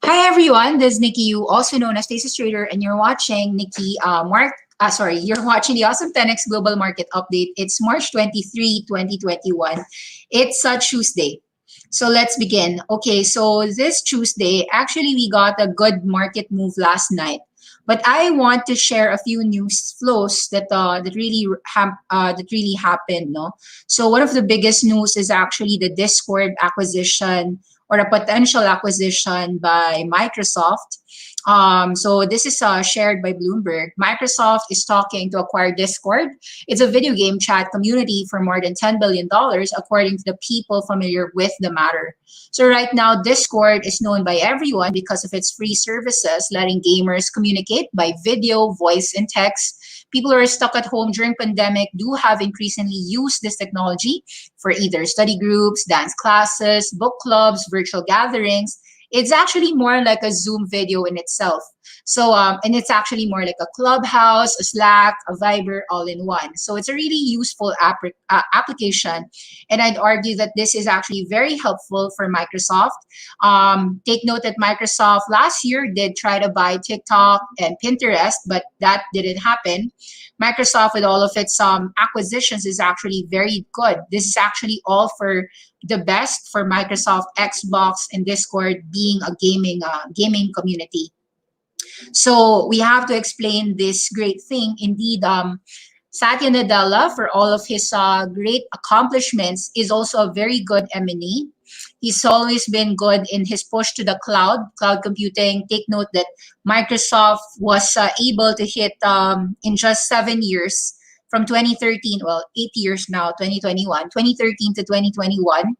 Hi everyone, this is Nikki, you also known as Thesis Trader, and you're watching you're watching the Awesome10X Global Market Update. It's March 23, 2021. It's a Tuesday. So let's begin. Okay, so this Tuesday, actually we got a good market move last night. But I want to share a few news flows that really happened. No, so one of the biggest news is actually the Discord acquisition or a potential acquisition by Microsoft. So this is shared by Bloomberg. Microsoft is talking to acquire Discord. It's a video game chat community for more than $10 billion, according to the people familiar with the matter. So right now, Discord is known by everyone because of its free services, letting gamers communicate by video, voice, and text. People who are stuck at home during pandemic do have increasingly used this technology for either study groups, dance classes, book clubs, virtual gatherings. It's actually more like a Zoom video in itself. So, and it's actually more like a Clubhouse, a Slack, a Viber, all in one. So it's a really useful application. And I'd argue that this is actually very helpful for Microsoft. Take note that Microsoft last year did try to buy TikTok and Pinterest, but that didn't happen. Microsoft, with all of its acquisitions, is actually very good. This is actually all for the best for Microsoft, Xbox, and Discord being a gaming community. So we have to explain this great thing. Indeed, Satya Nadella, for all of his great accomplishments, is also a very good M&E. He's always been good in his push to the cloud computing. Take note that Microsoft was able to hit in just 7 years from 2013, well, 8 years now, 2021, 2013 to 2021,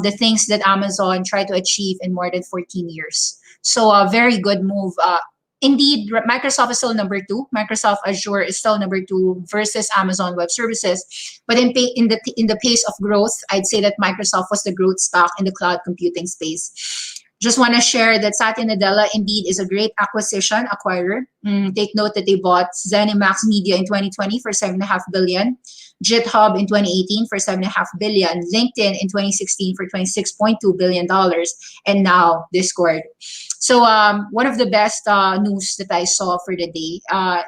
the things that Amazon tried to achieve in more than 14 years. So a very good move. Indeed, Microsoft is still number two. Microsoft Azure is still number two versus Amazon Web Services. But in the pace of growth, I'd say that Microsoft was the growth stock in the cloud computing space. Just want to share that Satya Nadella indeed is a great acquirer. Take note that they bought ZeniMax Media in 2020 for $7.5 billion, GitHub in 2018 for $7.5 billion, LinkedIn in 2016 for $26.2 billion, and now Discord. So one of the best news that I saw for the day,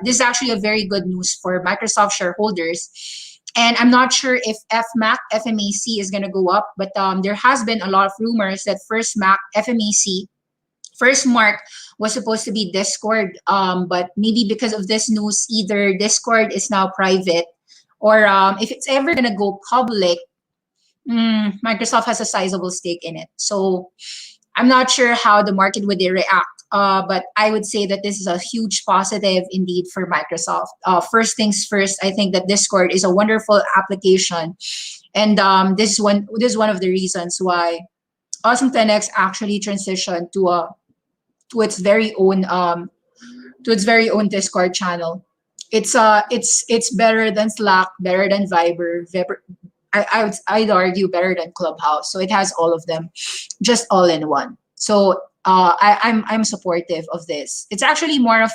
this is actually a very good news for Microsoft shareholders. And I'm not sure if Fmac is going to go up, but there has been a lot of rumors that First Mark was supposed to be Discord, but maybe because of this news, either Discord is now private, or if it's ever going to go public, Microsoft has a sizable stake in it. So I'm not sure how the market would react, but I would say that this is a huge positive indeed for Microsoft. First things first, I think that Discord is a wonderful application, and this is one of the reasons why Awesome10X actually transitioned to its very own Discord channel. It's better than Slack, better than Viber. I'd argue better than Clubhouse. So it has all of them, just all in one. So I'm supportive of this. It's actually more of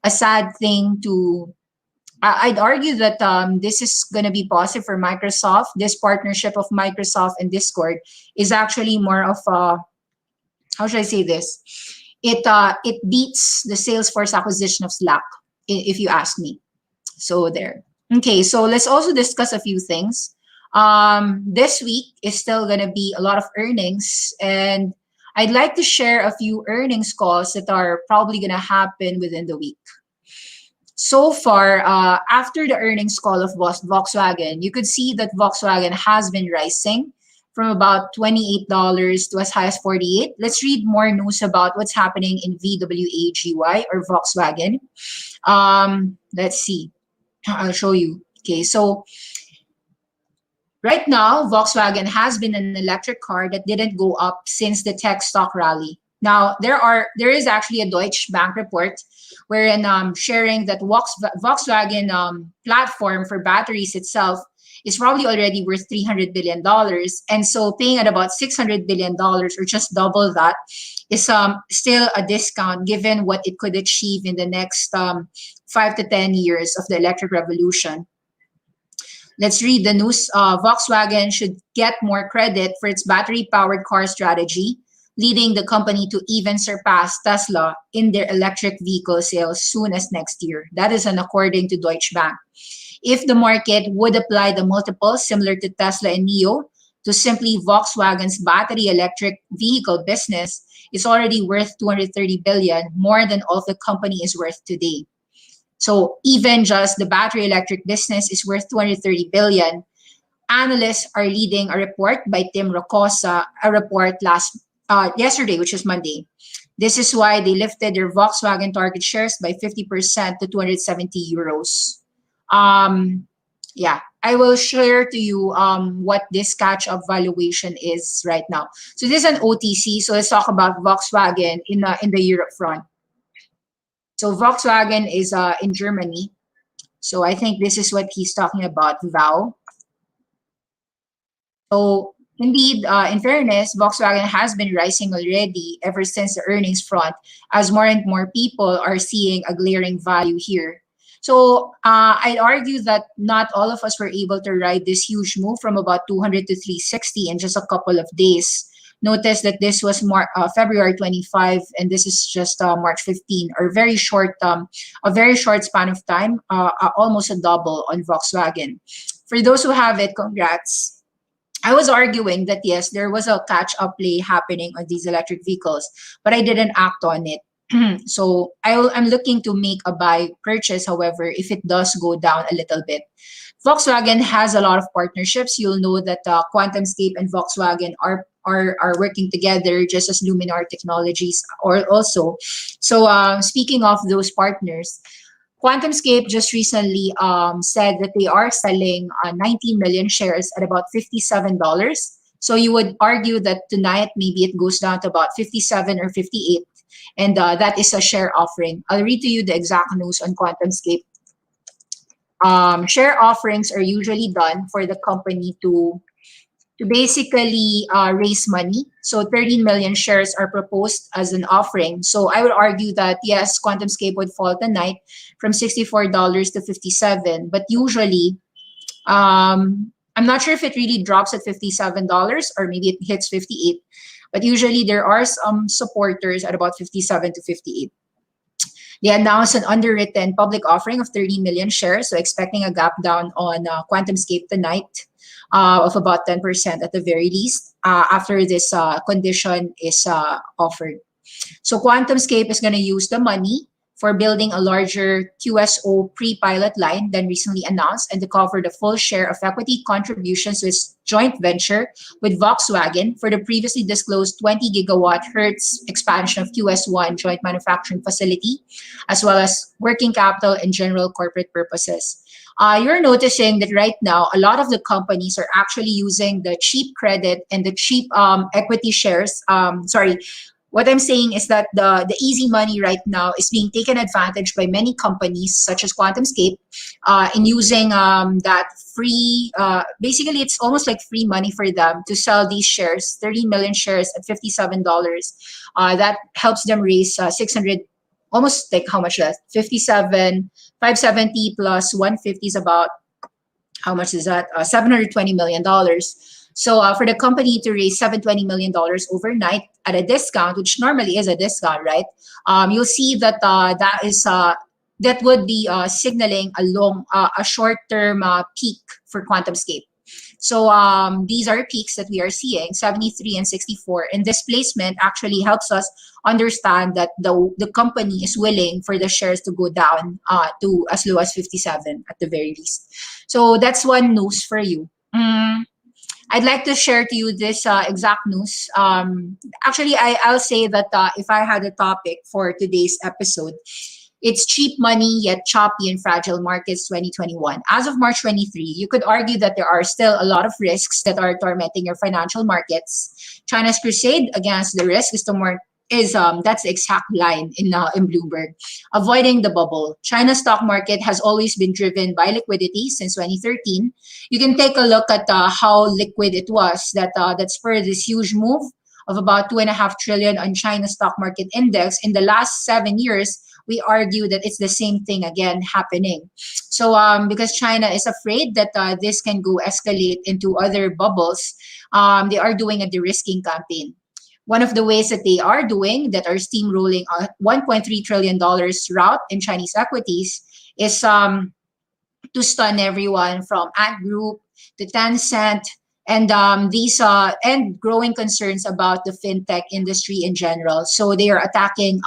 a sad thing to. I'd argue that this is going to be positive for Microsoft. This partnership of Microsoft and Discord is actually more of a, how should I say this? It beats the Salesforce acquisition of Slack, if you ask me. So there. Okay, so let's also discuss a few things. This week is still going to be a lot of earnings, and I'd like to share a few earnings calls that are probably going to happen within the week. So far, after the earnings call of Volkswagen, you could see that Volkswagen has been rising from about $28 to as high as $48. Let's read more news about what's happening in VWAGY or Volkswagen. Let's see. I'll show you. Okay, so right now, Volkswagen has been an electric car that didn't go up since the tech stock rally. Now, there is actually a Deutsche Bank report wherein sharing that Volkswagen platform for batteries itself is probably already worth $300 billion. And so paying at about $600 billion or just double that is still a discount given what it could achieve in the next 5 to 10 years of the electric revolution. Let's read the news. Volkswagen should get more credit for its battery-powered car strategy. leading the company to even surpass Tesla in their electric vehicle sales soon as next year. That is according to Deutsche Bank. If the market would apply the multiples similar to Tesla and NIO to simply Volkswagen's battery electric vehicle business, it's already worth 230 billion, more than all the company is worth today. So even just the battery electric business is worth 230 billion. Analysts are leading a report by Tim Rocosa, a report yesterday, which is Monday. This is why they lifted their Volkswagen target shares by 50% to 270 euros. Yeah, I will share to you what this catch-up valuation is right now. So this is an OTC. So let's talk about Volkswagen in the Europe front. So Volkswagen is in Germany. So I think this is what he's talking about, VW. So indeed, in fairness, Volkswagen has been rising already ever since the earnings front, as more and more people are seeing a glaring value here. So I'd argue that not all of us were able to ride this huge move from about 200 to 360 in just a couple of days. Notice that this was February 25, and this is just March 15, or a very short span of time, almost a double on Volkswagen. For those who have it, congrats. I was arguing that yes, there was a catch-up play happening on these electric vehicles, but I didn't act on it. So I'm looking to make a buy purchase, however, if it does go down a little bit. Volkswagen has a lot of partnerships. You'll know that QuantumScape and Volkswagen are working together, just as Luminar Technologies or also. So speaking of those partners, QuantumScape just recently said that they are selling 19 million shares at about $57. So you would argue that tonight maybe it goes down to about 57 or 58. And that is a share offering. I'll read to you the exact news on QuantumScape. Share offerings are usually done for the company to basically raise money. So 13 million shares are proposed as an offering. So I would argue that yes, QuantumScape would fall tonight from $64 to 57. But usually, I'm not sure if it really drops at $57 or maybe it hits 58. But usually there are some supporters at about 57 to 58. They announced an underwritten public offering of 30 million shares, so expecting a gap down on QuantumScape tonight of about 10% at the very least after this condition is offered. So QuantumScape is going to use the money for building a larger QSO pre-pilot line than recently announced and to cover the full share of equity contributions to its joint venture with Volkswagen for the previously disclosed 20 gigawatt hertz expansion of QS1 joint manufacturing facility, as well as working capital and general corporate purposes. You're noticing that right now, a lot of the companies are actually using the cheap credit and the cheap equity shares. What I'm saying is that the easy money right now is being taken advantage by many companies such as QuantumScape in using that free, basically it's almost like free money for them to sell these shares, 30 million shares at $57. That helps them raise 600, almost like how much that? 57, 570 plus 150 is about, how much is that? $720 million. So for the company to raise $720 million overnight at a discount, which normally is a discount, right? You'll see that that would be signaling a short-term peak for QuantumScape. So these are peaks that we are seeing, 73 and 64. And this placement actually helps us understand that the company is willing for the shares to go down to as low as 57 at the very least. So that's one news for you. I'd like to share to you this exact news. Actually, I'll say that if I had a topic for today's episode, it's cheap money yet choppy and fragile markets 2021. As of March 23, you could argue that there are still a lot of risks that are tormenting your financial markets. China's crusade against the risk that's the exact line in Bloomberg. Avoiding the bubble. China's stock market has always been driven by liquidity since 2013. You can take a look at how liquid it was that spurred this huge move of about 2.5 trillion on China's stock market index. In the last 7 years, we argue that it's the same thing again happening. So because China is afraid that this can go escalate into other bubbles, they are doing a de-risking campaign. One of the ways that they are doing that are steamrolling a $1.3 trillion route in Chinese equities is to stun everyone from Ant Group to Tencent and these and growing concerns about the fintech industry in general. So they are attacking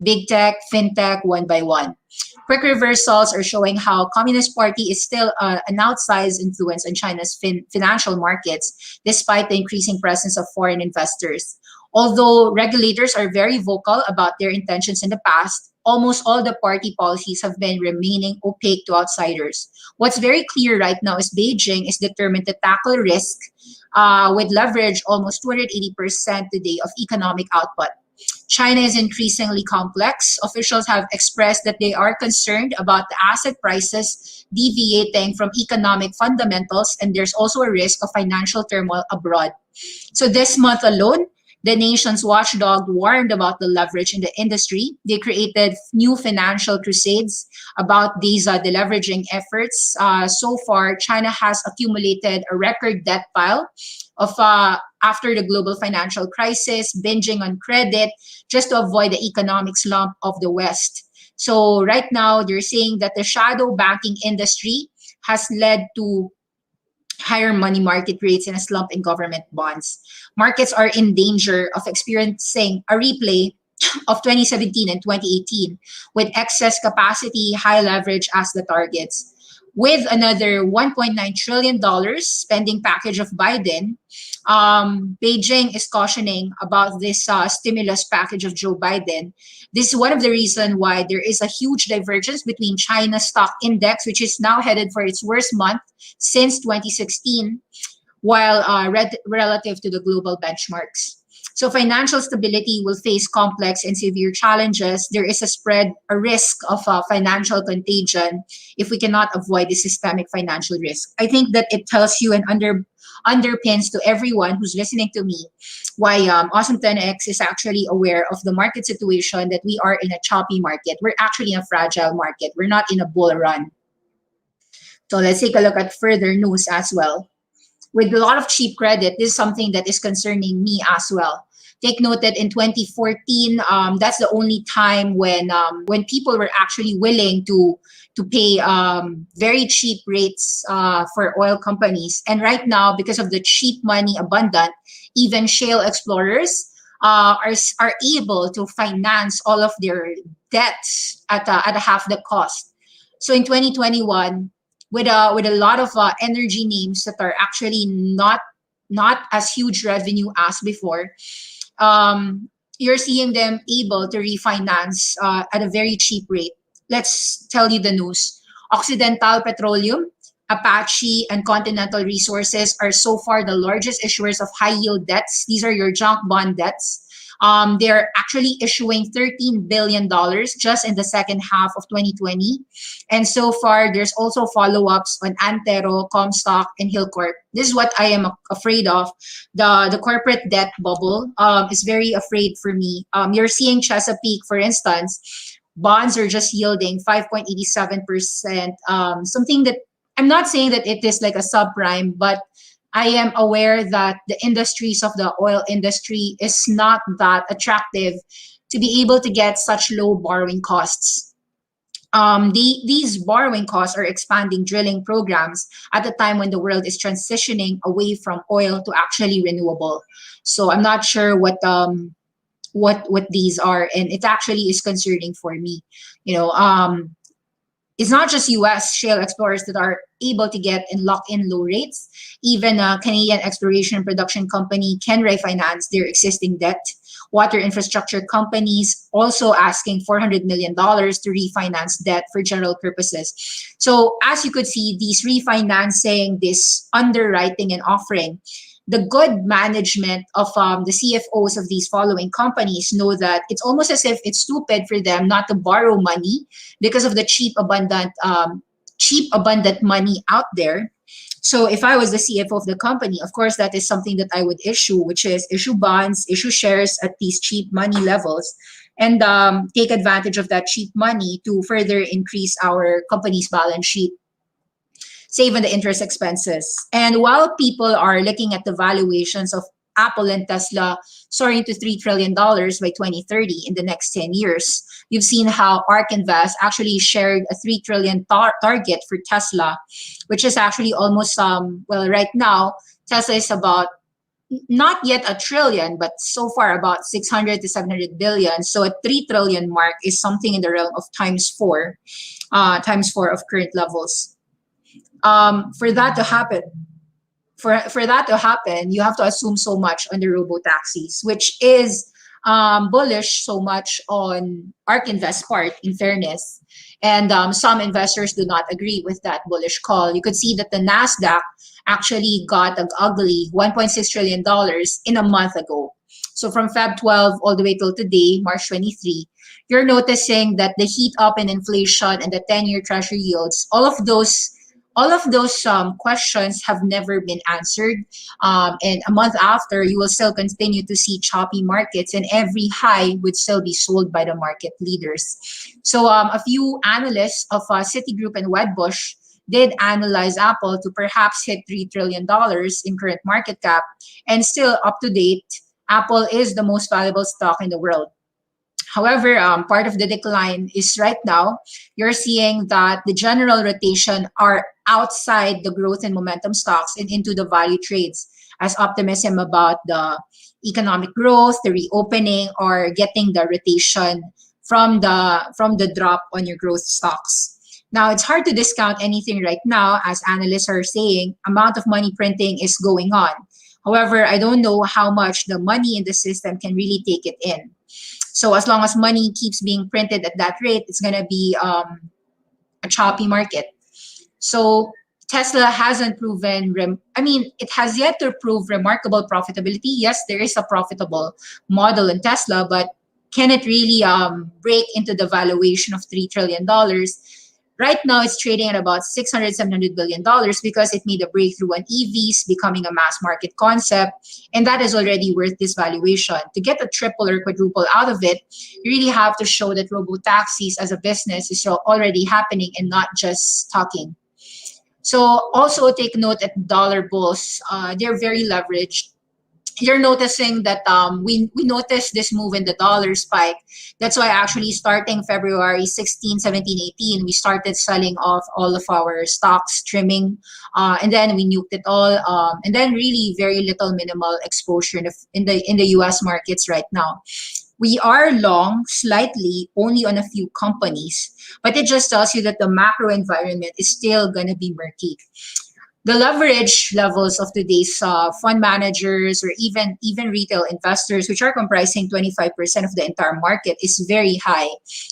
big tech, fintech one by one. Quick reversals are showing how Communist Party is still an outsized influence on China's financial markets, despite the increasing presence of foreign investors. Although regulators are very vocal about their intentions in the past, almost all the party policies have been remaining opaque to outsiders. What's very clear right now is Beijing is determined to tackle risk with leverage almost 280% today of economic output. China is increasingly complex. Officials have expressed that they are concerned about the asset prices deviating from economic fundamentals, and there's also a risk of financial turmoil abroad. So this month alone, the nation's watchdog warned about the leverage in the industry. They created new financial crusades about these deleveraging efforts. So far, China has accumulated a record debt pile of after the global financial crisis, binging on credit just to avoid the economic slump of the West. So right now, they're saying that the shadow banking industry has led to higher money market rates and a slump in government bonds. Markets are in danger of experiencing a replay of 2017 and 2018 with excess capacity, high leverage as the targets. With another $1.9 trillion spending package of Biden, Beijing is cautioning about this stimulus package of Joe Biden. This is one of the reasons why there is a huge divergence between China's stock index, which is now headed for its worst month since 2016, while relative to the global benchmarks. So financial stability will face complex and severe challenges. There is a risk of financial contagion if we cannot avoid the systemic financial risk. I think that it tells you and underpins to everyone who's listening to me why Awesome10X is actually aware of the market situation, that we are in a choppy market. We're actually in a fragile market. We're not in a bull run. So let's take a look at further news as well. With a lot of cheap credit, this is something that is concerning me as well. Take note that in 2014, that's the only time when people were actually willing to pay very cheap rates for oil companies. And right now, because of the cheap money abundant, even shale explorers are able to finance all of their debts at half the cost. So in 2021, with a lot of energy names that are actually not as huge revenue as before, you're seeing them able to refinance at a very cheap rate. Let's tell you the news. Occidental Petroleum, Apache, and Continental Resources are so far the largest issuers of high-yield debts. These are your junk bond debts. They're actually issuing $13 billion just in the second half of 2020. And so far, there's also follow-ups on Antero, Comstock, and Hillcorp. This is what I am afraid of. The corporate debt bubble is very afraid for me. You're seeing Chesapeake, for instance, bonds are just yielding 5.87%. Something that I'm not saying that it is like a subprime, but I am aware that the industries of the oil industry is not that attractive to be able to get such low borrowing costs. These borrowing costs are expanding drilling programs at a time when the world is transitioning away from oil to actually renewable. So I'm not sure what these are, and it actually is concerning for me. It's not just U.S. shale explorers that are able to get and lock in low rates. Even a Canadian exploration and production company can refinance their existing debt. Water infrastructure companies also asking $400 million to refinance debt for general purposes. So as you could see, these refinancing, this underwriting and offering, the good management of the CFOs of these following companies know that it's almost as if it's stupid for them not to borrow money because of the cheap, abundant money out there. So if I was the CFO of the company, of course, that is something that I would issue, which is issue bonds, issue shares at these cheap money levels, and take advantage of that cheap money to further increase our company's balance sheet, save on the interest expenses. And while people are looking at the valuations of Apple and Tesla soaring to $3 trillion by 2030 in the next 10 years. You've seen how ARK Invest actually shared a 3 trillion target for Tesla, which is actually almost, well, right now, Tesla is about not yet a trillion, but so far about 600 to 700 billion. So a 3 trillion mark is something in the realm of times four of current levels. For that to happen, you have to assume so much on the robo-taxis, which is bullish so much on ARK Invest part, in fairness. And some investors do not agree with that bullish call. You could see that the NASDAQ actually got an ugly $1.6 trillion in a month ago. So from Feb 12 all the way till today, March 23, you're noticing that the heat up in inflation and the 10-year treasury yields, all of those questions have never been answered. And a month after, you will still continue to see choppy markets, and every high would still be sold by the market leaders. So a few analysts of Citigroup and Wedbush did analyze Apple to perhaps hit $3 trillion in current market cap. And still up to date, Apple is the most valuable stock in the world. However, part of the decline is right now, you're seeing that the general rotation are outside the growth and momentum stocks and into the value trades, as optimism about the economic growth, the reopening, or getting the rotation from the drop on your growth stocks. Now, it's hard to discount anything right now, as analysts are saying, amount of money printing is going on. However, I don't know how much the money in the system can really take it in. So as long as money keeps being printed at that rate, it's going to be a choppy market. So Tesla hasn't proven, it has yet to prove remarkable profitability. Yes, there is a profitable model in Tesla, but can it really break into the valuation of $3 trillion? Right now, it's trading at about $600, $700 billion because it made a breakthrough on EVs, becoming a mass market concept. And that is already worth this valuation. To get a triple or quadruple out of it, you really have to show that robo-taxis as a business is already happening and not just talking. So also take note at dollar bulls, they're very leveraged. You're noticing that we noticed this move in the dollar spike. That's why actually starting February 16, 17, 18, we started selling off all of our stocks, trimming, and then we nuked it all. And then really very little minimal exposure in the US markets right now. We are long slightly only on a few companies, but it just tells you that the macro environment is still going to be murky. The leverage levels of today's fund managers or even retail investors, which are comprising 25% of the entire market, is very high,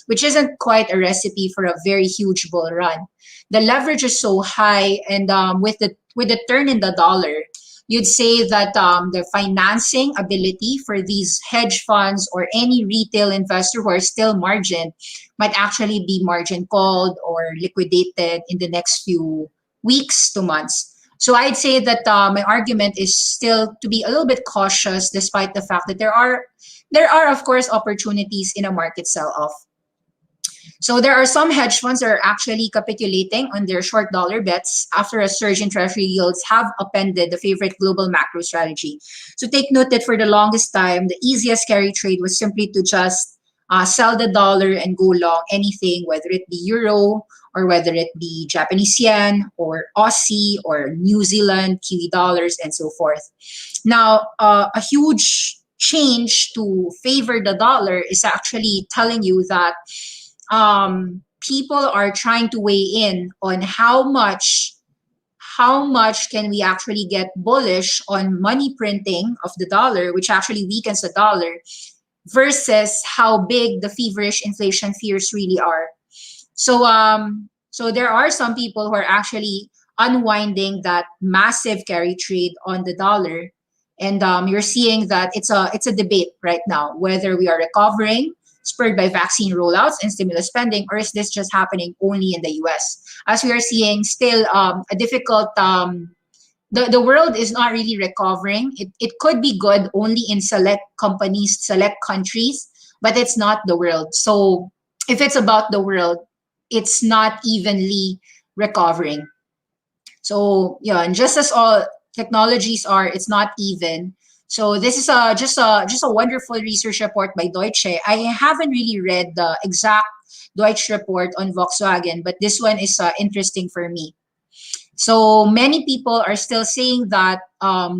which isn't quite a recipe for a very huge bull run. The leverage is so high, and with the turn in the dollar, you'd say that the financing ability for these hedge funds or any retail investor who are still margin might actually be margin called or liquidated in the next few weeks to months. So I'd say that my argument is still to be a little bit cautious, despite the fact that there are of course opportunities in a market sell-off. So there are some hedge funds that are actually capitulating on their short dollar bets after a surge in treasury yields have upended the favorite global macro strategy. So take note that for the longest time, the easiest carry trade was simply to just sell the dollar and go long anything, whether it be euro or whether it be Japanese yen or Aussie or New Zealand, Kiwi dollars, and so forth. Now, a huge change to favor the dollar is actually telling you that people are trying to weigh in on how much can we actually get bullish on money printing of the dollar, which actually weakens the dollar, versus how big the feverish inflation fears really are. So there are some people who are actually unwinding that massive carry trade on the dollar, and you're seeing that it's a debate right now whether we are recovering, spurred by vaccine rollouts and stimulus spending, or is this just happening only in the US? As we are seeing still a difficult, the world is not really recovering. It could be good only in select companies, select countries, but it's not the world. So if it's about the world, it's not evenly recovering. So yeah, and just as all technologies are, it's not even. So this is just a wonderful research report by Deutsche. I haven't really read the exact Deutsche report on Volkswagen, but this one is interesting for me. So many people are still saying that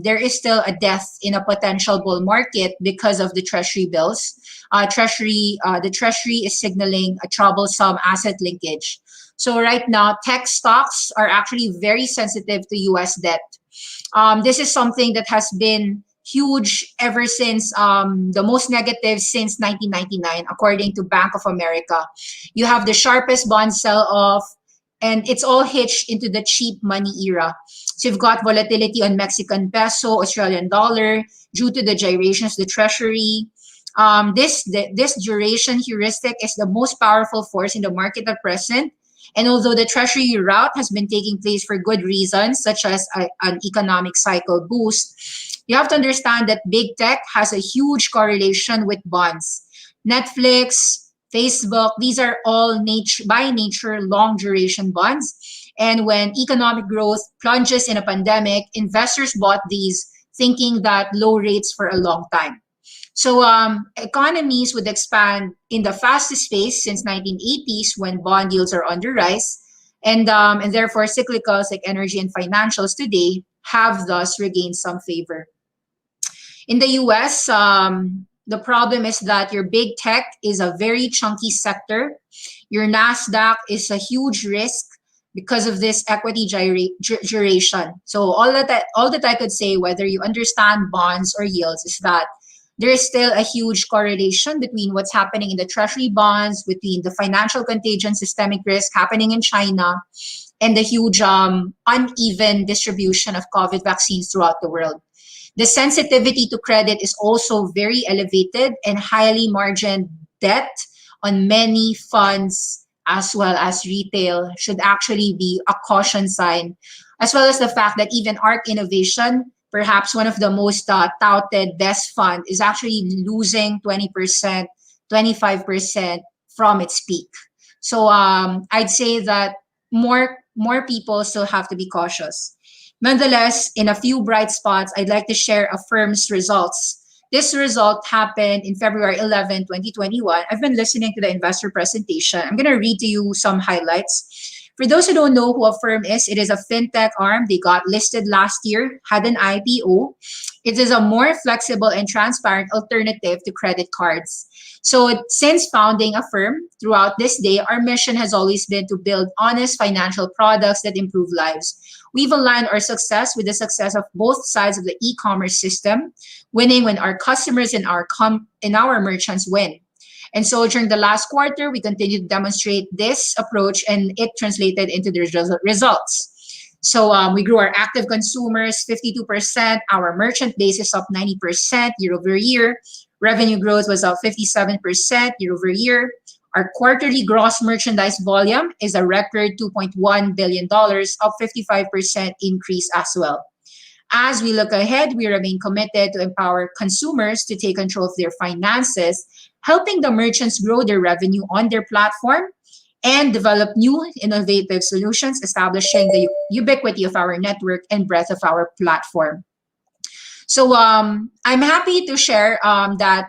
there is still a death in a potential bull market because of the treasury bills. The treasury is signaling a troublesome asset linkage. So right now, tech stocks are actually very sensitive to U.S. debt. This is something that has been huge ever since the most negative since 1999, according to Bank of America. You have the sharpest bond sell-off, and it's all hitched into the cheap money era. So you've got volatility on Mexican peso, Australian dollar, due to the gyrations, the treasury. This duration heuristic is the most powerful force in the market at present. And although the treasury route has been taking place for good reasons, such as an economic cycle boost, you have to understand that big tech has a huge correlation with bonds. Netflix, Facebook, these are all by nature long duration bonds. And when economic growth plunges in a pandemic, investors bought these thinking that low rates for a long time. So economies would expand in the fastest pace since 1980s when bond yields are on the rise. And therefore cyclicals like energy and financials today have thus regained some favor. In the US, the problem is that your big tech is a very chunky sector. Your NASDAQ is a huge risk because of this equity duration. So all that I could say, whether you understand bonds or yields, is that there is still a huge correlation between what's happening in the treasury bonds, between the financial contagion, systemic risk happening in China, and the huge uneven distribution of COVID vaccines throughout the world. The sensitivity to credit is also very elevated, and highly margined debt on many funds as well as retail should actually be a caution sign, as well as the fact that even ARK Innovation, perhaps one of the most touted best fund, is actually losing 20%, 25% from its peak. So I'd say that more people still have to be cautious. Nonetheless, in a few bright spots, I'd like to share a firm's results. This result happened in February 11, 2021. I've been listening to the investor presentation. I'm going to read to you some highlights. For those who don't know who Affirm is, it is a fintech arm. They got listed last year, had an IPO. It is a more flexible and transparent alternative to credit cards. So since founding Affirm, throughout this day, our mission has always been to build honest financial products that improve lives. We've aligned our success with the success of both sides of the e-commerce system, winning when our customers and our merchants win. And so during the last quarter, we continued to demonstrate this approach, and it translated into the results. So we grew our active consumers 52%. Our merchant base is up 90% year over year. Revenue growth was up 57% year over year. Our quarterly gross merchandise volume is a record $2.1 billion, up 55% increase as well. As we look ahead, we remain committed to empower consumers to take control of their finances, helping the merchants grow their revenue on their platform and develop new innovative solutions, establishing the ubiquity of our network and breadth of our platform. So I'm happy to share that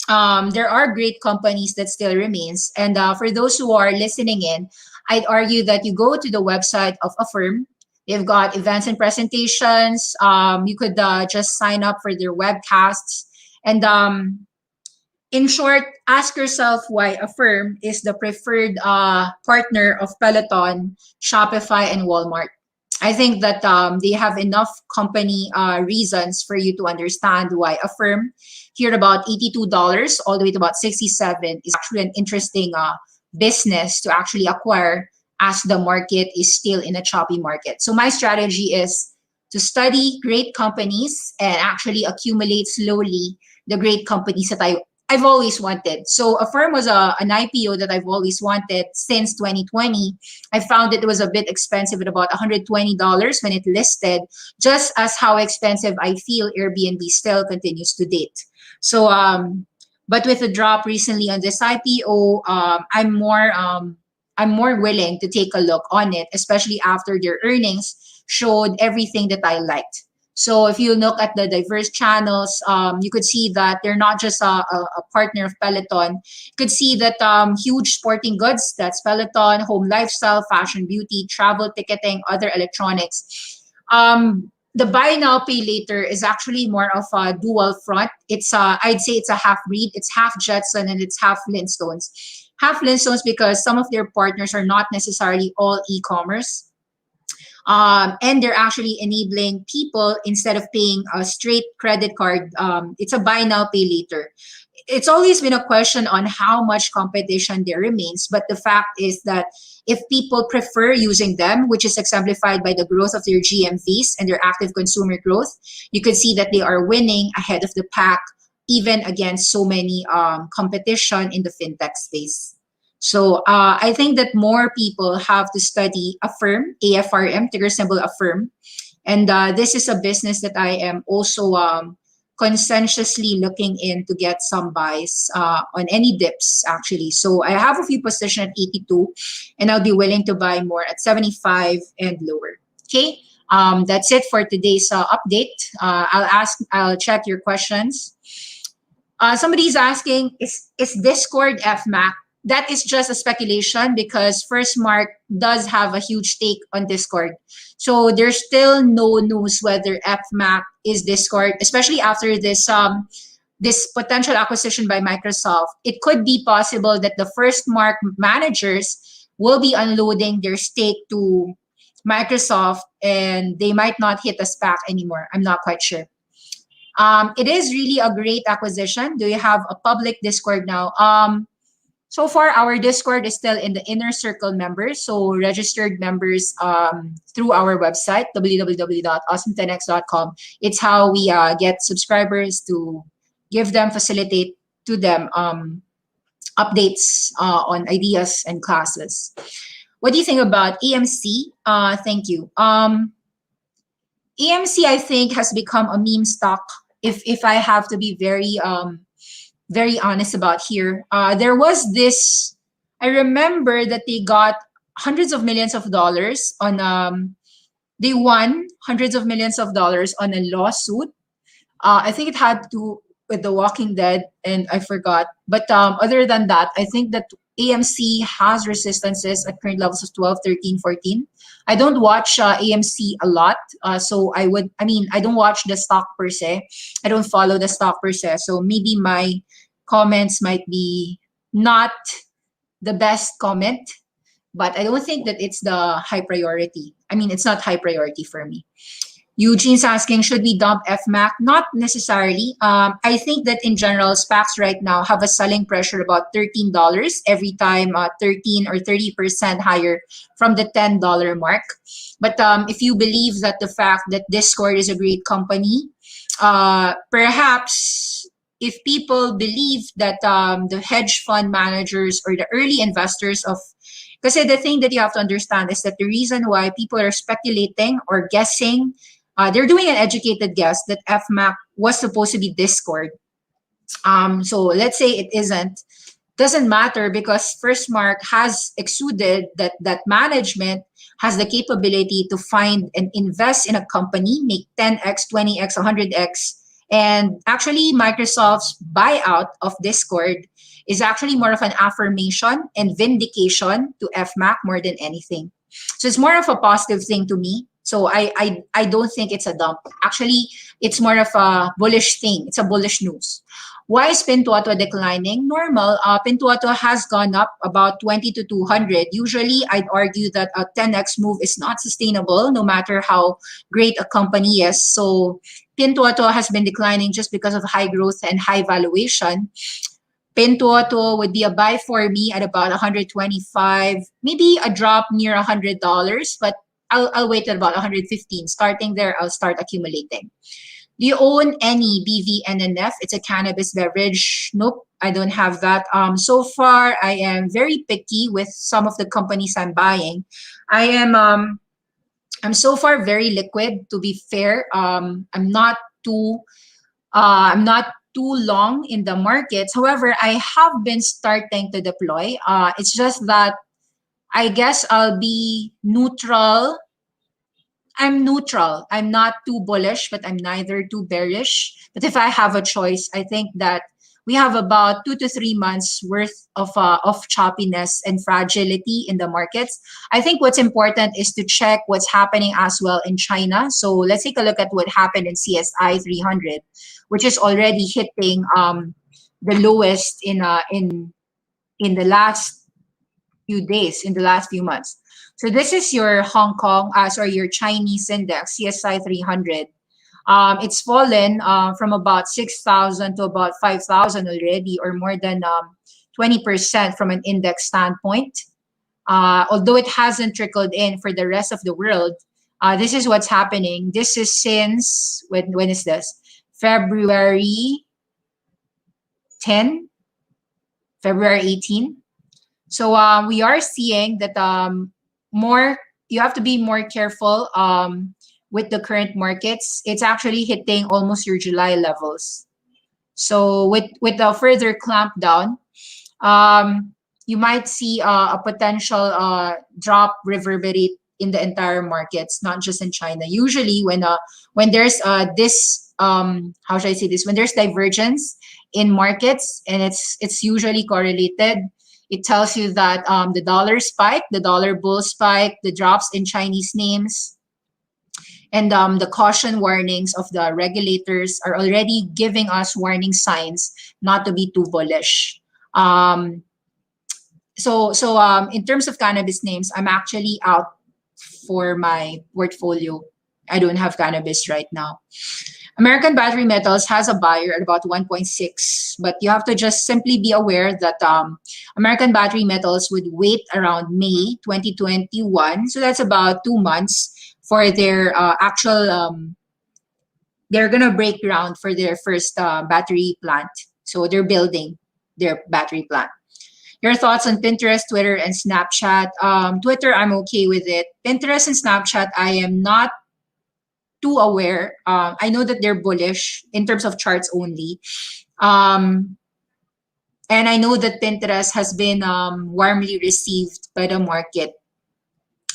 there are great companies that still remains. And for those who are listening in, I'd argue that you go to the website of Affirm. They've got events and presentations. You could just sign up for their webcasts. And in short, ask yourself why Affirm is the preferred partner of Peloton, Shopify, and Walmart. I think that they have enough company reasons for you to understand why Affirm, here about $82 all the way to about $67, is actually an interesting business to actually acquire, as the market is still in a choppy market. So my strategy is to study great companies and actually accumulate slowly the great companies that I've always wanted. So Affirm was an IPO that I've always wanted since 2020. I found it was a bit expensive at about $120 when it listed, just as how expensive I feel Airbnb still continues to date. So, but with the drop recently on this IPO, I'm more willing to take a look on it, especially after their earnings showed everything that I liked. So if you look at the diverse channels, you could see that they're not just a partner of Peloton. You could see that huge sporting goods, that's Peloton, home lifestyle, fashion, beauty, travel, ticketing, other electronics. The buy now, pay later is actually more of a dual front. It's I'd say it's a half breed. It's half Jetson and it's half Flintstones. Half Flintstones because some of their partners are not necessarily all e-commerce. And they're actually enabling people, instead of paying a straight credit card, it's a buy now, pay later. It's always been a question on how much competition there remains, but the fact is that if people prefer using them, which is exemplified by the growth of their GMVs and their active consumer growth, you could see that they are winning ahead of the pack, even against so many competition in the fintech space. So I think that more people have to study Affirm, AFRM, ticker symbol Affirm. And this is a business that I am also conscientiously looking in to get some buys on any dips, actually. So I have a few positions at 82, and I'll be willing to buy more at 75 and lower. Okay, that's it for today's update. I'll check your questions. Somebody's asking, is Discord Fmac? That is just a speculation because Firstmark does have a huge stake on Discord. So there's still no news whether Fmac is Discord, especially after this potential acquisition by Microsoft. It could be possible that the Firstmark managers will be unloading their stake to Microsoft and they might not hit a SPAC anymore. I'm not quite sure. It is really a great acquisition. Do you have a public Discord now? So far, our Discord is still in the inner circle members, so registered members through our website, www.awesome10x.com. It's how we get subscribers to facilitate to them updates on ideas and classes. What do you think about AMC? Thank you. AMC, I think, has become a meme stock. If I have to be very honest about here. There was this, I remember that they got hundreds of millions of dollars on, they won hundreds of millions of dollars on a lawsuit. I think it had to do with The Walking Dead and I forgot. But other than that, I think that AMC has resistances at current levels of 12, 13, 14. I don't watch AMC a lot. So I don't watch the stock per se. I don't follow the stock per se. So maybe my comments might be not the best comment, but I don't think that it's the high priority. It's not high priority for me. Eugene's asking, should we dump Fmac? Not necessarily. I think that in general, SPACs right now have a selling pressure about $13 every time, 13 or 30% higher from the $10 mark. But if you believe that the fact that Discord is a great company, perhaps if people believe that the hedge fund managers or the early investors of, because the thing that you have to understand is that the reason why people are speculating or guessing, they're doing an educated guess that Fmac was supposed to be Discord. So let's say it isn't. Doesn't matter because Firstmark has exuded that management has the capability to find and invest in a company, make 10x, 20x, 100x. And actually, Microsoft's buyout of Discord is actually more of an affirmation and vindication to Fmac more than anything. So it's more of a positive thing to me. So I don't think it's a dump. Actually, it's more of a bullish thing. It's a bullish news. Why is Pintuoto declining? Normal. Pintuoto has gone up about 20 to 200. Usually, I'd argue that a 10x move is not sustainable, no matter how great a company is. So Pintuoto has been declining just because of high growth and high valuation. Pintuoto would be a buy for me at about 125, maybe a drop near $100, but I'll wait at about 115. Starting there, I'll start accumulating. Do you own any BVNNF? It's a cannabis beverage. Nope, I don't have that. So far, I am very picky with some of the companies I'm buying. I'm so far very liquid, to be fair. I'm not too long in the markets. However, I have been starting to deploy. It's just that I guess I'll be neutral I'm neutral. I'm not too bullish, but I'm neither too bearish. But if I have a choice, I think that we have about 2 to 3 months worth of choppiness and fragility in the markets. I think what's important is to check what's happening as well in China. So let's take a look at what happened in CSI 300, which is already hitting the lowest in the last few days, in the last few months. So this is your your Chinese index, CSI 300. It's fallen from about 6,000 to about 5,000 already, or more than 20% from an index standpoint. Although it hasn't trickled in for the rest of the world, this is what's happening. This is since, when is this? February 10, February 18. So we are seeing that you have to be more careful with the current markets. It's actually hitting almost your July levels. So with a further clampdown, you might see a potential drop reverberate in the entire markets, not just in China. Usually when there's this how should I say this? When there's divergence in markets, and it's usually correlated, it tells you that the dollar spike, the dollar bull spike, the drops in Chinese names, and the caution warnings of the regulators are already giving us warning signs not to be too bullish. So in terms of cannabis names, I'm actually out for my portfolio. I don't have cannabis right now. American Battery Metals has a buyer at about 1.6, but you have to just simply be aware that American Battery Metals would wait around May 2021. So that's about 2 months for their they're going to break ground for their first battery plant. So they're building their battery plant. Your thoughts on Pinterest, Twitter, and Snapchat? Twitter, I'm okay with it. Pinterest and Snapchat, I am not too aware. I know that they're bullish in terms of charts only. And I know that Pinterest has been warmly received by the market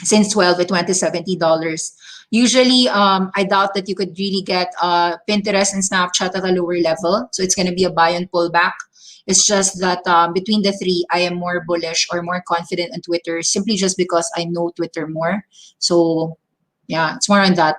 since 12 to $70. Usually, I doubt that you could really get Pinterest and Snapchat at a lower level. So it's going to be a buy and pullback. It's just that between the three, I am more bullish or more confident in Twitter, simply just because I know Twitter more. So yeah, it's more on that.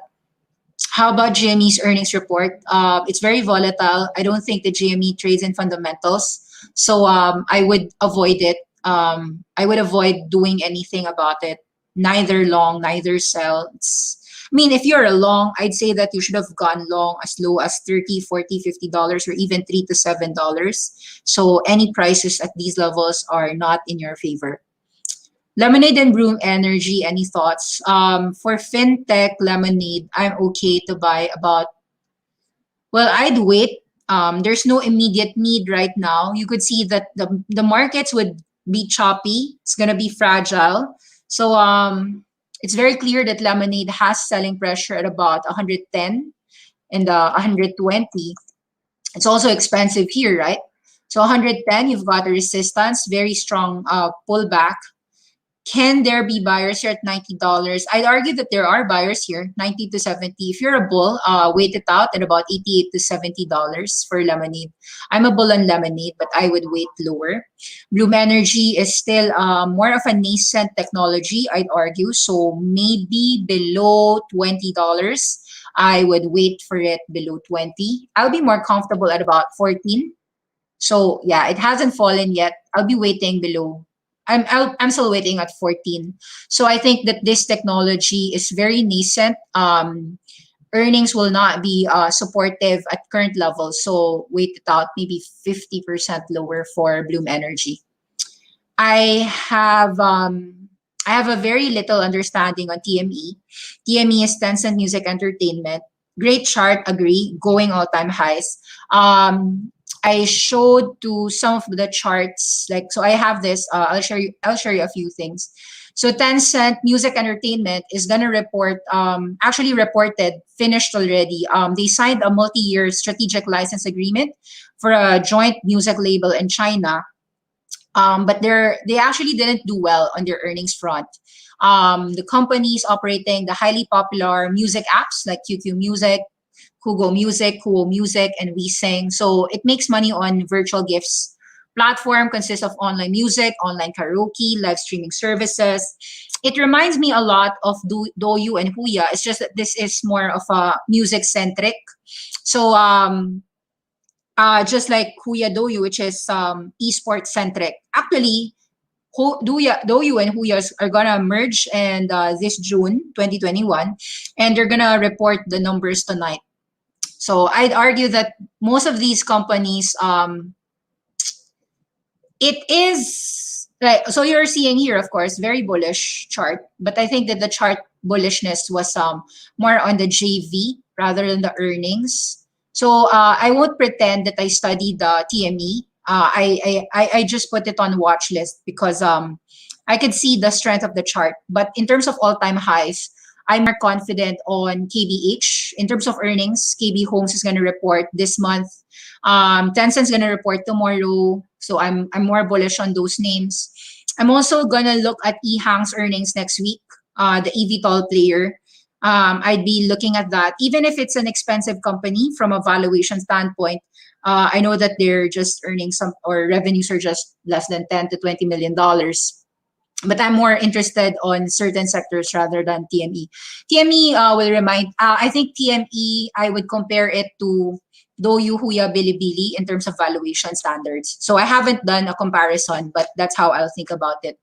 How about GME's earnings report? It's very volatile. I don't think the GME trades in fundamentals. So I would avoid it. I would avoid doing anything about it. Neither long, neither sell. I mean, if you're a long, I'd say that you should have gone long as low as $30, $40, $50, or even $3 to $7. So any prices at these levels are not in your favor. Lemonade and Bloom Energy, any thoughts? For fintech Lemonade, I'm okay to buy about, well, I'd wait. There's no immediate need right now. You could see that the markets would be choppy. It's going to be fragile. So it's very clear that Lemonade has selling pressure at about 110 and 120. It's also expensive here, right? So 110, you've got a resistance, very strong pullback. Can there be buyers here at $90? I'd argue that there are buyers here, 90 to 70. If you're a bull, wait it out at about $88 to $70 for Lemonade. I'm a bull on Lemonade, but I would wait lower. Bloom Energy is still more of a nascent technology, I'd argue. So maybe below $20. I would wait for it below 20. I'll be more comfortable at about 14. So yeah, it hasn't fallen yet. I'll be waiting below. I'm still waiting at 14. So I think that this technology is very nascent. Earnings will not be supportive at current levels. So wait it out, maybe 50% lower for Bloom Energy. I have a very little understanding on TME. TME is Tencent Music Entertainment. Great chart, agree, going all-time highs. I showed to some of the charts, so I have this. I'll share you a few things. So Tencent Music Entertainment is gonna report, actually reported, finished already. They signed a multi-year strategic license agreement for a joint music label in China. But they actually didn't do well on their earnings front. the companies operating the highly popular music apps like QQ Music, Kugo Music, Kuo Music, and WeSing. So it makes money on virtual gifts. Platform consists of online music, online karaoke, live streaming services. It reminds me a lot of Douyu and Huya. It's just that this is more of a music centric. So just like Huya Douyu, which is esports centric. Actually, Douyu and Huya are gonna merge and this June 2021, and they're gonna report the numbers tonight. So I'd argue that most of these companies, it is like, so you're seeing here, of course, very bullish chart, but I think that the chart bullishness was more on the JV rather than the earnings. So I won't pretend that I studied the TME. I just put it on watch list because I could see the strength of the chart. But in terms of all-time highs, I'm more confident on KBH. In terms of earnings, KB Homes is going to report this month. Tencent's going to report tomorrow. So I'm more bullish on those names. I'm also going to look at eHang's earnings next week, the eVTOL player. I'd be looking at that. Even if it's an expensive company from a valuation standpoint, I know that they're just earning some, or revenues are just less than $10 to $20 million. But I'm more interested on certain sectors rather than TME. TME will remind, I think TME, I would compare it to Douyu, Huya, Bilibili in terms of valuation standards. So I haven't done a comparison, but that's how I'll think about it.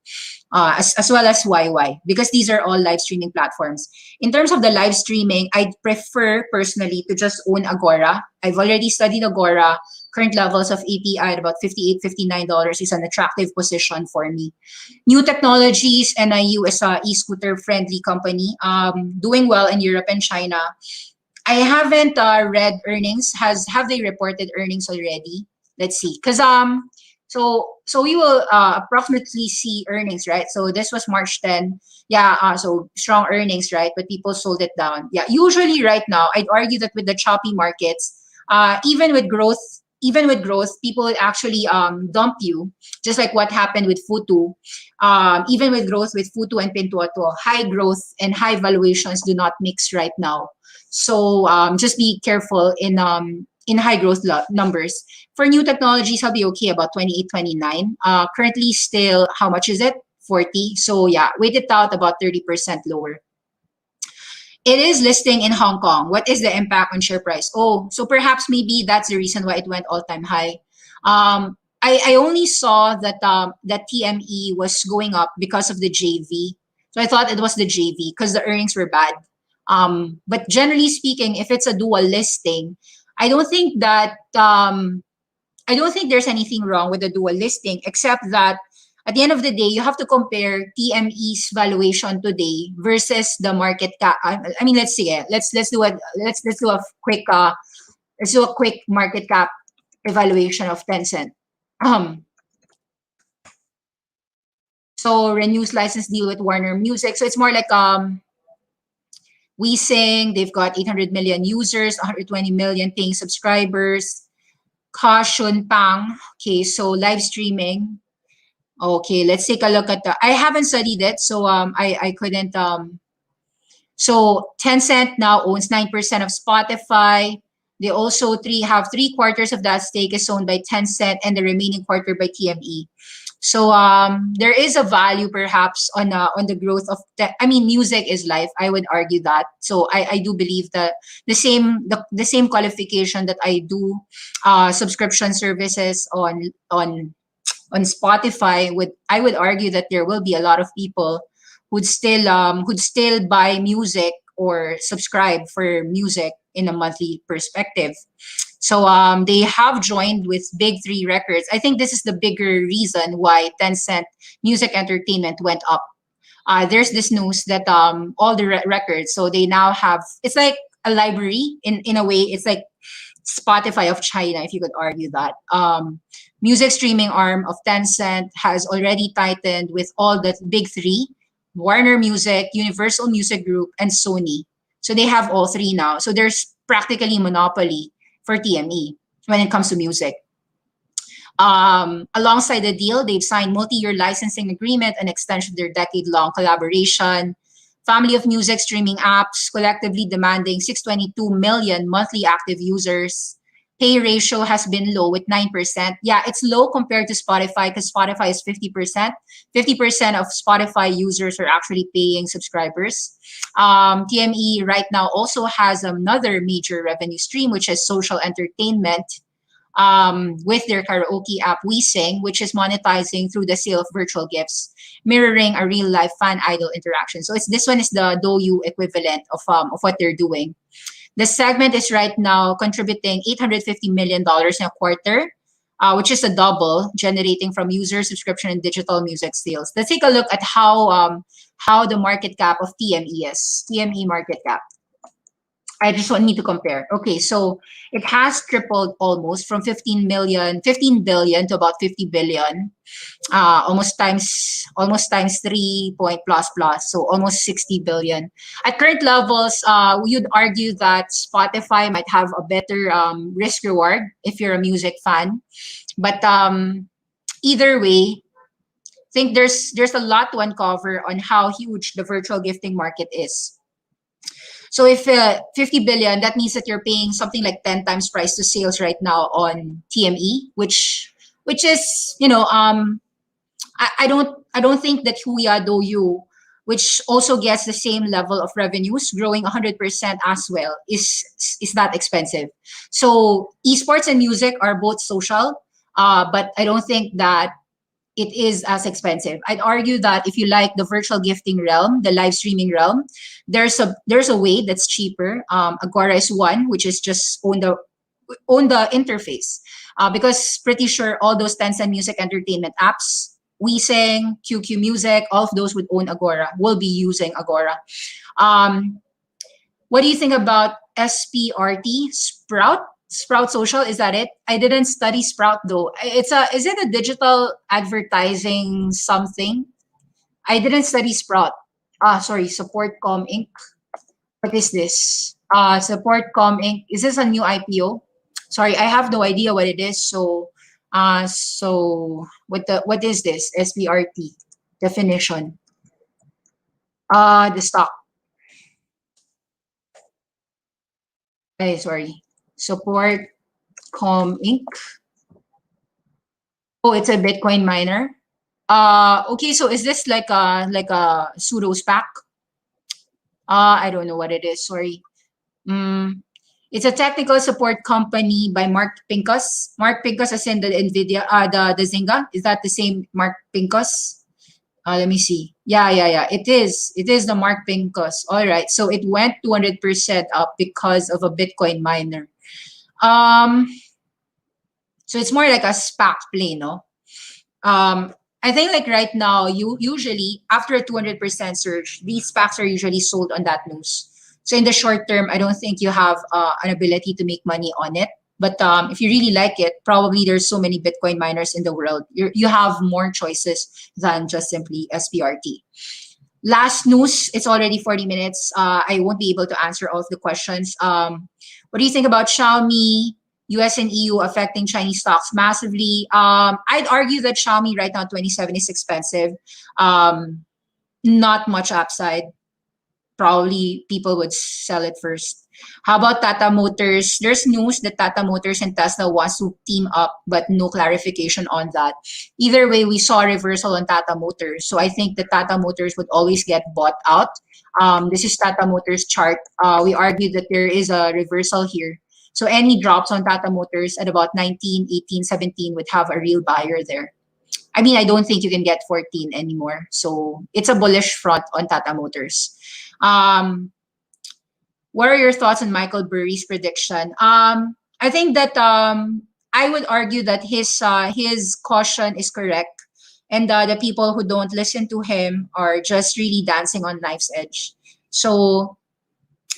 As well as YY, because these are all live streaming platforms. In terms of the live streaming, I'd prefer personally to just own Agora. I've already studied Agora. Current levels of API at about $58, $59 is an attractive position for me. New Technologies, NIU is a e-scooter friendly company, doing well in Europe and China. I haven't read earnings. Have they reported earnings already? Let's see. Because so we will approximately see earnings, right? So this was March 10. Yeah, so strong earnings, right? But people sold it down. Yeah, usually right now, I'd argue that with the choppy markets, even with growth, people would actually dump you, just like what happened with Futu. Even with growth with Futu and Pintuato, high growth and high valuations do not mix right now. So just be careful in high growth numbers. For New Technologies, I'll be okay about 28, 29. Currently still, how much is it? 40. So yeah, wait it out about 30% lower. It is listing in Hong Kong. What is the impact on share price? Oh, so perhaps maybe that's the reason why it went all-time high. I only saw that that TME was going up because of the JV. So I thought it was the JV because the earnings were bad. But generally speaking, if it's a dual listing, I don't think there's anything wrong with the dual listing, except that at the end of the day, you have to compare TME's valuation today versus the market cap. I mean, let's see. Let's do a quick market cap evaluation of Tencent. So renews license deal with Warner Music. So it's more like WeSing. They've got 800 million users, 120 million paying subscribers. Caution Pang. Okay, so live streaming. Okay, let's take a look at the. I haven't studied it, so I couldn't. So Tencent now owns 9% of Spotify. They also have 3/4 of that stake is owned by Tencent, and the remaining quarter by TME. So there is a value perhaps on the growth of. I mean, music is life. I would argue that. So I do believe that the same qualification that I do subscription services on Spotify, I would argue that there will be a lot of people who'd still buy music or subscribe for music in a monthly perspective. So they have joined with Big Three Records. I think this is the bigger reason why Tencent Music Entertainment went up. There's this news that all the records, so they now have, it's like a library in a way. It's like Spotify of China, if you could argue that. Music streaming arm of Tencent has already tightened with all the big three, Warner Music, Universal Music Group, and Sony. So they have all three now. So there's practically monopoly for TME when it comes to music. Alongside the deal, they've signed multi-year licensing agreement and extension of their decade-long collaboration. Family of music streaming apps, collectively demanding 622 million monthly active users. Pay ratio has been low with 9%. Yeah, it's low compared to Spotify because Spotify is 50%. 50% of Spotify users are actually paying subscribers. TME right now also has another major revenue stream, which is social entertainment, with their karaoke app WeSing, which is monetizing through the sale of virtual gifts, mirroring a real life fan idol interaction. So this one is the Douyu equivalent of what they're doing. The segment is right now contributing $850 million in a quarter, which is a double, generating from user subscription and digital music sales. Let's take a look at how the market cap of TME is. TME market cap. I just want me to compare. Okay, so it has tripled almost from 15 billion to about 50 billion. Almost times 3 point plus plus, so almost 60 billion. At current levels, you'd argue that Spotify might have a better risk reward if you're a music fan. But either way, I think there's a lot to uncover on how huge the virtual gifting market is. So if 50 billion, that means that you're paying something like 10 times price to sales right now on TME, which is, I don't think that Huya Douyu, which also gets the same level of revenues, growing 100% as well, is that expensive. So esports and music are both social, but I don't think that it is as expensive. I'd argue that if you like the virtual gifting realm, the live streaming realm, there's a way that's cheaper. Agora is one, which is just own the interface, because pretty sure all those Tencent music entertainment apps, WeSing, QQ Music, all of those would own Agora, will be using Agora. What do you think about SPRT, Sprout Social? Is that it? I didn't study Sprout though. Is it a digital advertising something? I didn't study Sprout. Sorry, Supportcom Inc. What is this? Supportcom Inc. Is this a new IPO? Sorry, I have no idea what it is. So what is this? SPRT definition. The stock. Sorry. Supportcom Inc. Oh, it's a Bitcoin miner. Okay, so is this like a pseudo SPAC? I don't know what it is. Sorry. It's a technical support company by Mark Pincus. Mark Pincus as in the Nvidia, the Zynga. Is that the same Mark Pincus? Let me see. Yeah. It is the Mark Pincus. All right. So it went 200% up because of a Bitcoin miner. So it's more like a SPAC play, no? I think like right now, you usually after a 200% surge, these SPACs are usually sold on that news. So in the short term, I don't think you have an ability to make money on it. But if you really like it, probably there's so many Bitcoin miners in the world. You have more choices than just simply SPRT. Last news, it's already 40 minutes. I won't be able to answer all of the questions. What do you think about Xiaomi, US and EU affecting Chinese stocks massively? I'd argue that Xiaomi right now 27 is expensive. Not much upside. Probably people would sell it first. How about Tata Motors? There's news that Tata Motors and Tesla wants to team up, but no clarification on that. Either way, we saw a reversal on Tata Motors. So I think that Tata Motors would always get bought out. This is Tata Motors chart. We argue that there is a reversal here. So any drops on Tata Motors at about 19, 18, 17 would have a real buyer there. I mean, I don't think you can get 14 anymore. So it's a bullish front on Tata Motors. What are your thoughts on Michael Burry's prediction? I think that I would argue that his caution is correct, and the people who don't listen to him are just really dancing on knife's edge. So,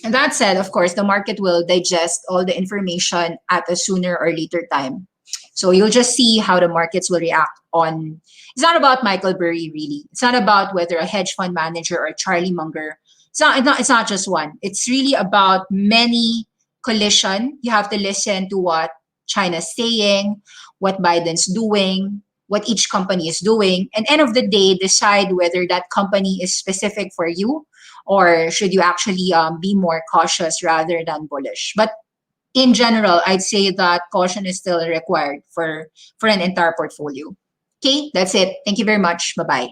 and that said, of course, the market will digest all the information at a sooner or later time. So you'll just see how the markets will react on. It's not about Michael Burry, really. It's not about whether a hedge fund manager or Charlie Munger. It's not just one. It's really about many collision. You have to listen to what China's saying, what Biden's doing, what each company is doing, and end of the day, decide whether that company is specific for you, or should you actually be more cautious rather than bullish. But in general, I'd say that caution is still required for an entire portfolio. Okay, that's it. Thank you very much. Bye-bye.